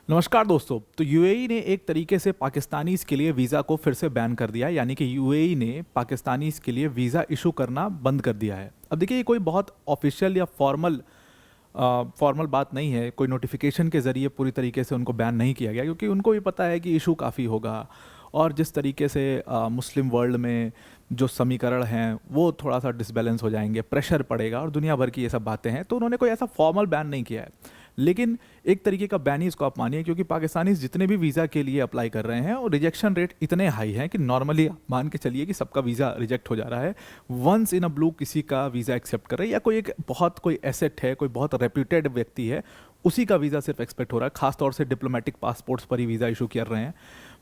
नमस्कार दोस्तों। तो यूएई ने एक तरीके से पाकिस्तानीज़ के लिए वीज़ा को फिर से बैन कर दिया है, यानी कि यूएई ने पाकिस्तानीज़ के लिए वीज़ा इशू करना बंद कर दिया है। अब देखिए, ये कोई बहुत ऑफिशियल या फॉर्मल बात नहीं है। कोई नोटिफिकेशन के ज़रिए पूरी तरीके से उनको बैन नहीं किया गया, क्योंकि उनको भी पता है कि इशू काफ़ी होगा और जिस तरीके से मुस्लिम वर्ल्ड में जो समीकरण हैं वो थोड़ा सा डिसबैलेंस हो जाएंगे, प्रेशर पड़ेगा और दुनिया भर की ये सब बातें हैं। तो उन्होंने कोई ऐसा फॉर्मल बैन नहीं किया है, लेकिन एक तरीके का बैन ही इसको आप मानिए, क्योंकि पाकिस्तानी जितने भी वीज़ा के लिए अप्लाई कर रहे हैं और रिजेक्शन रेट इतने हाई हैं कि नॉर्मली मान के चलिए कि सबका वीज़ा रिजेक्ट हो जा रहा है। वंस इन अ ब्लू किसी का वीज़ा एक्सेप्ट कर रहे हैं, या कोई एक बहुत कोई एसेट है, कोई बहुत रेप्यूटेड व्यक्ति है, उसी का वीज़ा सिर्फ एक्सपेक्ट हो रहा है। खासतौर से डिप्लोमेटिक पासपोर्ट्स पर ही वीज़ा इशू कर रहे हैं।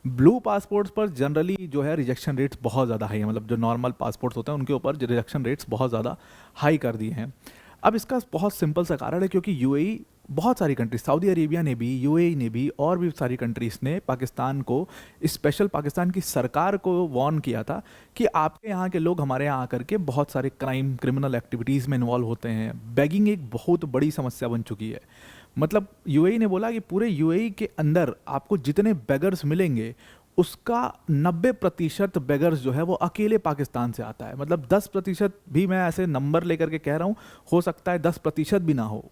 ब्लू पासपोर्ट्स पर जनरली जो है रिजेक्शन रेट्स बहुत ज़्यादा हाई है, मतलब जो नॉर्मल पासपोर्ट्स होते हैं उनके ऊपर रिजेक्शन रेट्स बहुत ज़्यादा हाई कर दिए हैं। अब इसका बहुत सिंपल सा कारण है, क्योंकि यूएई बहुत सारी कंट्रीज, सऊदी अरेबिया ने भी, यूएई ने भी और भी सारी कंट्रीज़ ने पाकिस्तान को, स्पेशल पाकिस्तान की सरकार को वार्न किया था कि आपके यहाँ के लोग हमारे यहाँ आकर के बहुत सारे क्रिमिनल एक्टिविटीज़ में इन्वॉल्व होते हैं। बेगिंग एक बहुत बड़ी समस्या बन चुकी है। मतलब यूएई ने बोला कि पूरे यूएई के अंदर आपको जितने बेगर्स मिलेंगे उसका 90% बेगर्स जो है वो अकेले पाकिस्तान से आता है। मतलब 10% भी, मैं ऐसे नंबर लेकर के कह रहा हूँ, हो सकता है 10% भी ना हो।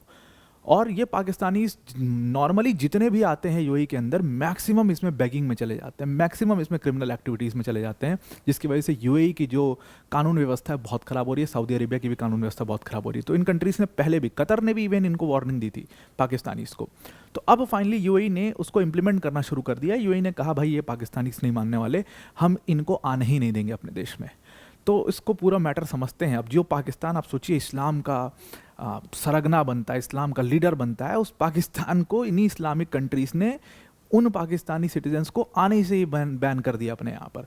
और ये पाकिस्तानी नॉर्मली जितने भी आते हैं यूएई के अंदर, मैक्सिमम इसमें बैगिंग में चले जाते हैं, मैक्सिमम इसमें क्रिमिनल एक्टिविटीज़ में चले जाते हैं, जिसकी वजह से यूएई की जो कानून व्यवस्था है बहुत ख़राब हो रही है। सऊदी अरेबिया की भी कानून व्यवस्था बहुत ख़राब हो रही है। तो इन कंट्रीज़ ने पहले भी, कतर ने भी इवन इनको वार्निंग दी थी पाकिस्तानीज़ को। तो अब फाइनली यूएई ने उसको इम्प्लीमेंट करना शुरू कर दिया। यूएई ने कहा भाई ये पाकिस्तानीज़ नहीं मानने वाले, हम इनको आने ही नहीं देंगे अपने देश में। तो इसको पूरा मैटर समझते हैं। अब जो पाकिस्तान, आप सोचिए, इस्लाम का सरगना बनता है, इस्लाम का लीडर बनता है, उस पाकिस्तान को इन्हीं इस्लामिक कंट्रीज़ ने उन पाकिस्तानी सिटीजन्स को आने से ही बैन कर दिया अपने यहाँ पर।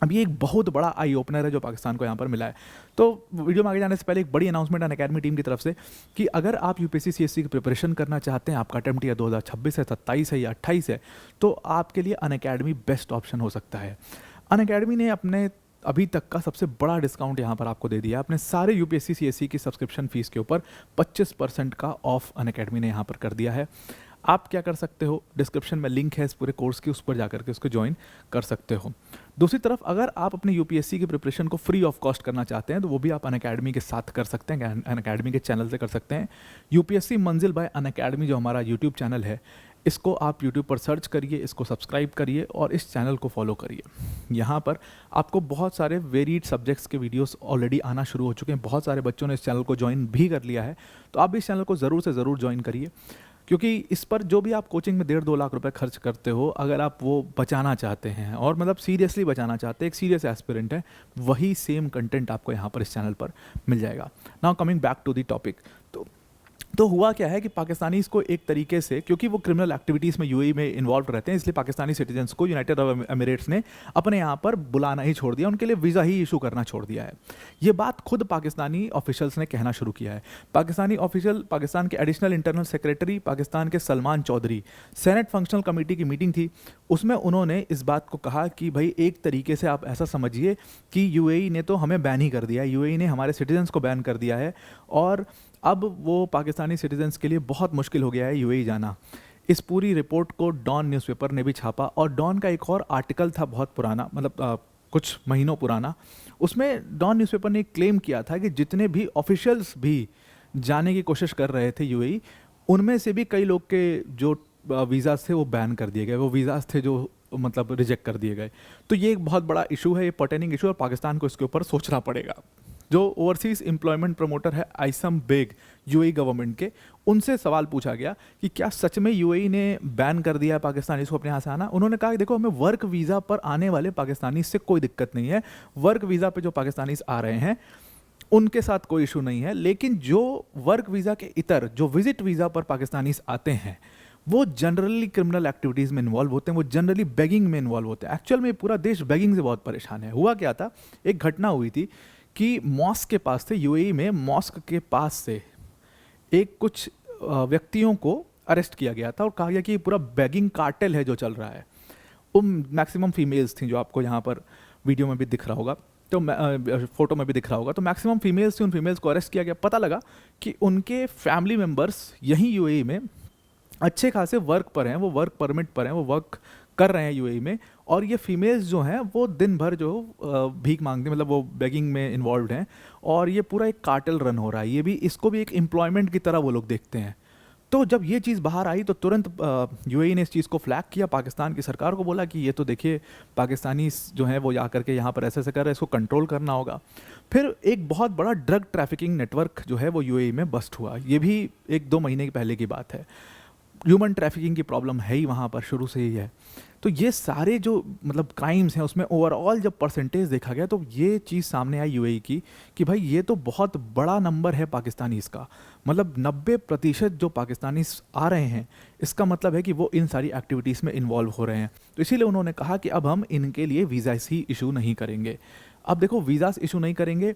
अब ये एक बहुत बड़ा आई ओपनर है जो पाकिस्तान को यहाँ पर मिला है। तो वीडियो में आगे जाने से पहले एक बड़ी अनाउंसमेंट अनअकैडमी टीम की तरफ से कि अगर आप यूपीएससी सीएससी की प्रिपरेशन करना चाहते हैं, आपका अटेम्प्ट या 2026 है, 27 है या 28 है, तो आपके लिए अनअकैडमी बेस्ट ऑप्शन हो सकता है। अनअकैडमी ने अपने अभी तक का सबसे बड़ा डिस्काउंट यहाँ पर आपको दे दिया। अपने सारे यूपीएससी सीएससी की सब्सक्रिप्शन फीस के ऊपर 25% का ऑफ अनअकैडमी ने यहाँ पर कर दिया है। आप क्या कर सकते हो, डिस्क्रिप्शन में लिंक है इस पूरे कोर्स की, उस पर जाकर के उसको ज्वाइन कर सकते हो। दूसरी तरफ, अगर आप अपने यूपीएससी की प्रिपरेशन को फ्री ऑफ कॉस्ट करना चाहते हैं, तो वो भी आप अनअकैडमी के साथ कर सकते हैं, अनअकैडमी के चैनल से कर सकते हैं। यूपीएससी मंजिल बाय अनअकैडमी जो हमारा यूट्यूब चैनल है, इसको आप यूट्यूब पर सर्च करिए, इसको सब्सक्राइब करिए और इस चैनल को फॉलो करिए। यहाँ पर आपको बहुत सारे वेरीड सब्जेक्ट्स के वीडियोस ऑलरेडी आना शुरू हो चुके हैं। बहुत सारे बच्चों ने इस चैनल को ज्वाइन भी कर लिया है। तो आप भी इस चैनल को ज़रूर से ज़रूर ज्वाइन करिए, क्योंकि इस पर जो भी आप कोचिंग में 1.5-2 लाख रुपए खर्च करते हो, अगर आप वो बचाना चाहते हैं और मतलब सीरियसली बचाना चाहते हैं, एक सीरियस एस्पिरेंट है, वही सेम कंटेंट आपको यहाँ पर इस चैनल पर मिल जाएगा। Now coming back to the topic. तो हुआ क्या है कि पाकिस्तानी को एक तरीके से, क्योंकि वो क्रिमिनल एक्टिविटीज़ में यूएई में इन्वॉल्व रहते हैं, इसलिए पाकिस्तानी सिटीजन्स को यूनाइटेड अरब एमिरेट्स ने अपने यहाँ पर बुलाना ही छोड़ दिया, उनके लिए वीज़ा ही इशू करना छोड़ दिया है। ये बात खुद पाकिस्तानी ऑफिशियल्स ने कहना शुरू किया है। पाकिस्तानी ऑफिशियल, पाकिस्तान के एडिशनल इंटरनल सेक्रेटरी पाकिस्तान के Salman Chaudhry, senate functional committee की मीटिंग थी, उसमें उन्होंने इस बात को कहा कि भाई एक तरीके से आप ऐसा समझिए कि यूएई ने तो हमें बैन ही कर दिया है, यूएई ने हमारे सिटीजन्स को बैन कर दिया है और अब वो पाकिस्तानी सिटीजन्स के लिए बहुत मुश्किल हो गया है यूएई जाना। इस पूरी रिपोर्ट को डॉन न्यूज़पेपर ने भी छापा और डॉन का एक और आर्टिकल था बहुत पुराना, मतलब कुछ महीनों पुराना। उसमें डॉन न्यूज़पेपर ने क्लेम किया था कि जितने भी ऑफिशियल्स भी जाने की कोशिश कर रहे थे यूएई, उनमें से भी कई लोग के जो वीज़ाज थे वो बैन कर दिए गए, वो वीज़ाज थे जो मतलब रिजेक्ट कर दिए गए। तो ये एक बहुत बड़ा इशू है, ये पर्टेनिंग इशू, और पाकिस्तान को इसके ऊपर सोचना पड़ेगा। जो ओवरसीज एम्प्लॉयमेंट प्रमोटर है आइसम बेग यूएई गवर्नमेंट के, उनसे सवाल पूछा गया कि क्या सच में यूएई ने बैन कर दिया है पाकिस्तानी को अपने यहाँ से आना। उन्होंने कहा कि देखो, हमें वर्क वीज़ा पर आने वाले पाकिस्तानी से कोई दिक्कत नहीं है, वर्क वीज़ा पे जो पाकिस्तानी आ रहे हैं उनके साथ कोई इशू नहीं है, लेकिन जो वर्क वीज़ा के इतर, जो विजिट वीज़ा पर पाकिस्तानी आते हैं, वो जनरली क्रिमिनल एक्टिविटीज़ में इन्वॉल्व होते हैं, वो जनरली बेगिंग में इन्वॉल्व होते हैं। एक्चुअल में पूरा देश बेगिंग से बहुत परेशान है। हुआ क्या था, एक घटना हुई थी कि मॉस्क के पास थे, यूएई में मॉस्क के पास से एक कुछ व्यक्तियों को अरेस्ट किया गया था और कहा गया कि ये पूरा बैगिंग कार्टेल है जो चल रहा है। वो मैक्सिमम फीमेल्स थी, जो आपको यहाँ पर वीडियो में भी दिख रहा होगा, तो फोटो में भी दिख रहा होगा। तो मैक्सिमम फीमेल्स थी, उन फीमेल्स को अरेस्ट किया गया। पता लगा कि उनके फैमिली मेम्बर्स यहीं यूएई में अच्छे खासे वर्क पर हैं, वो वर्क परमिट पर हैं, वो वर्क कर रहे हैं यूएई में। और ये फीमेल्स जो हैं वो दिन भर जो भीख मांगती, मतलब वो बेगिंग में इन्वॉल्व हैं। और ये पूरा एक कार्टेल रन हो रहा है, ये भी, इसको भी एक एम्प्लॉयमेंट की तरह वो लोग देखते हैं। तो जब ये चीज़ बाहर आई तो तुरंत यूएई ने इस चीज़ को फ्लैग किया, पाकिस्तान की सरकार को बोला कि ये तो देखिए पाकिस्तानी जो हैं वो जा करके यहाँ पर ऐसे ऐसे कर रहे हैं, इसको कंट्रोल करना होगा। फिर एक बहुत बड़ा ड्रग ट्रैफिकिंग नेटवर्क जो है वो यूएई में बस्ट हुआ, ये भी 1-2 महीने की पहले की बात है। ह्यूमन ट्रैफिकिंग की प्रॉब्लम है ही वहाँ पर, शुरू से ही है। तो ये सारे जो मतलब क्राइम्स हैं उसमें ओवरऑल जब परसेंटेज देखा गया तो ये चीज़ सामने आई यूएई की कि भाई ये तो बहुत बड़ा नंबर है पाकिस्तानीज़ का। मतलब 90% जो पाकिस्तानीज़ आ रहे हैं, इसका मतलब है कि वो इन सारी एक्टिविटीज़ में इन्वॉल्व हो रहे हैं। तो इसीलिए उन्होंने कहा कि अब हम इनके लिए वीज़ास ही इशू नहीं करेंगे। अब देखो, वीज़ास इशू नहीं करेंगे,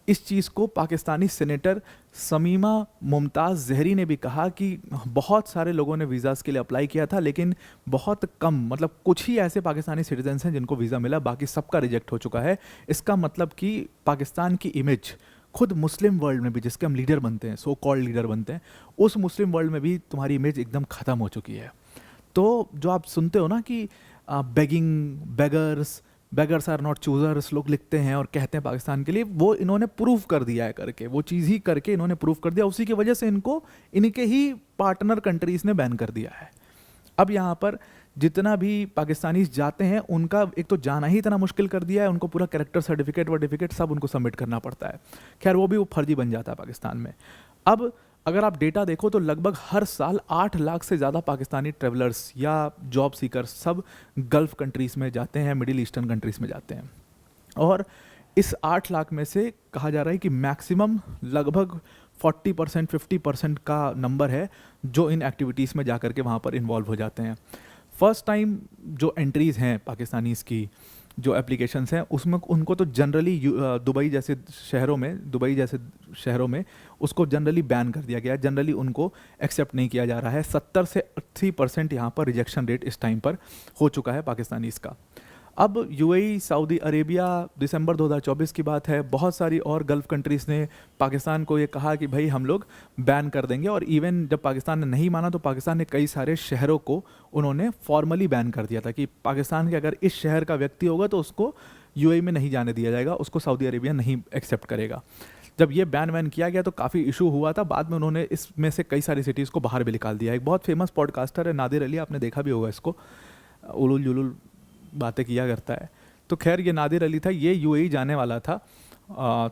इस चीज़ को पाकिस्तानी सेनेटर समीमा मुमताज़ ज़हरी ने भी कहा कि बहुत सारे लोगों ने वीज़ास के लिए अप्लाई किया था, लेकिन बहुत कम, मतलब कुछ ही ऐसे पाकिस्तानी सिटीजन्स हैं जिनको वीज़ा मिला, बाकी सबका रिजेक्ट हो चुका है। इसका मतलब कि पाकिस्तान की इमेज खुद मुस्लिम वर्ल्ड में भी, जिसके हम लीडर बनते हैं, सो कॉल्ड लीडर बनते हैं, उस मुस्लिम वर्ल्ड में भी तुम्हारी इमेज एकदम ख़त्म हो चुकी है। तो जो आप सुनते हो ना कि begging, beggars are not choosers लोग लिखते हैं और कहते हैं पाकिस्तान के लिए, वो इन्होंने प्रूव कर दिया है करके, वो चीज़ ही करके इन्होंने प्रूव कर दिया। उसी की वजह से इनको इनके ही पार्टनर कंट्रीज़ ने बैन कर दिया है। अब यहाँ पर जितना भी पाकिस्तानी जाते हैं उनका एक तो जाना ही इतना मुश्किल कर दिया है, उनको पूरा कैरेक्टर सर्टिफिकेट सब उनको सबमिट करना पड़ता है। खैर वो भी वो फर्जी बन जाता है पाकिस्तान में। अब अगर आप डेटा देखो तो लगभग हर साल 8 लाख से ज़्यादा पाकिस्तानी ट्रेवलर्स या जॉब सीकर्स सब गल्फ़ कंट्रीज़ में जाते हैं, मिडिल ईस्टर्न कंट्रीज़ में जाते हैं। और इस 8 लाख में से कहा जा रहा है कि मैक्सिमम लगभग 40% 50% का नंबर है जो इन एक्टिविटीज़ में जा कर के वहाँ पर इन्वॉल्व हो जाते हैं। फर्स्ट टाइम जो एंट्रीज़ हैं पाकिस्तानीज़ की, जो एप्लीकेशंस हैं, उसमें उनको तो जनरली दुबई जैसे शहरों में उसको जनरली बैन कर दिया गया है, जनरली उनको एक्सेप्ट नहीं किया जा रहा है। 70 से 80% यहाँ पर रिजेक्शन रेट इस टाइम पर हो चुका है पाकिस्तानीज़ का। अब यूएई, सऊदी अरेबिया, दिसंबर 2024 की बात है, बहुत सारी और गल्फ़ कंट्रीज़ ने पाकिस्तान को ये कहा कि भाई हम लोग बैन कर देंगे। और इवन जब पाकिस्तान ने नहीं माना तो पाकिस्तान ने कई सारे शहरों को उन्होंने फॉर्मली बैन कर दिया था कि पाकिस्तान के अगर इस शहर का व्यक्ति होगा तो उसको यूएई में नहीं जाने दिया जाएगा, उसको सऊदी अरेबिया नहीं एक्सेप्ट करेगा। जब ये बैन वैन किया गया तो काफ़ी इशू हुआ था। बाद में उन्होंने इसमें से कई सारी सिटीज़ को बाहर भी निकाल दिया। एक बहुत फेमस पॉडकास्टर है नादिर अली, आपने देखा भी होगा इसको, उलुल जुलुल बातें किया करता है। तो खैर ये नादिर अली था, ये यूएई जाने वाला था।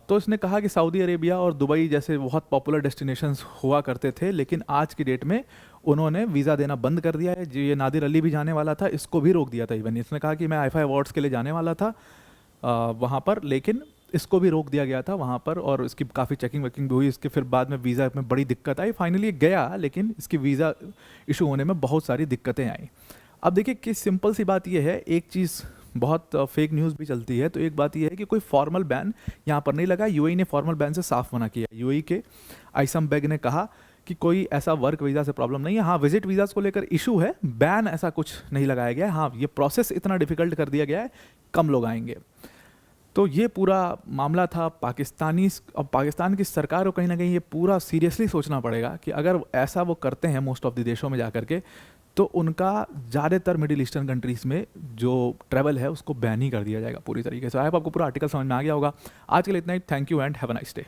तो इसने कहा कि सऊदी अरेबिया और दुबई जैसे बहुत पॉपुलर डेस्टिनेशंस हुआ करते थे, लेकिन आज की डेट में उन्होंने वीज़ा देना बंद कर दिया है। जो ये नादिर अली भी जाने वाला था, इसको भी रोक दिया था। इवन इसने कहा कि मैं आईफा अवार्ड्स के लिए जाने वाला था वहाँ पर, लेकिन इसको भी रोक दिया गया था वहाँ पर, और इसकी काफ़ी चेकिंग वेकिंग भी हुई। इसके फिर बाद में वीज़ा में बड़ी दिक्कत आई, फाइनली गया, लेकिन इसकी वीज़ा इशू होने में बहुत सारी दिक्कतें आई। अब देखिए कि सिंपल सी बात यह है, एक चीज़ बहुत फेक न्यूज़ भी चलती है, तो एक बात यह है कि कोई फॉर्मल बैन यहाँ पर नहीं लगा। यूएई ने फॉर्मल बैन से साफ मना किया। यूएई के आइसम बेग ने कहा कि कोई ऐसा वर्क वीज़ा से प्रॉब्लम नहीं है। हाँ, विजिट वीज़ास को लेकर इशू है, बैन ऐसा कुछ नहीं लगाया गया है। हाँ, ये प्रोसेस इतना डिफ़िकल्ट कर दिया गया है, कम लोग आएंगे। तो ये पूरा मामला था पाकिस्तान की सरकार को कहीं ना कहीं ये पूरा सीरियसली सोचना पड़ेगा कि अगर ऐसा वो करते हैं मोस्ट ऑफ द देशों में जा कर के, तो उनका ज़्यादातर मिडिल ईस्टर्न कंट्रीज़ में जो ट्रैवल है उसको बैन ही कर दिया जाएगा पूरी तरीके से। आई होप आपको पूरा आर्टिकल समझ में आ गया होगा। आज के लिए इतना ही। Thank you and have a nice day.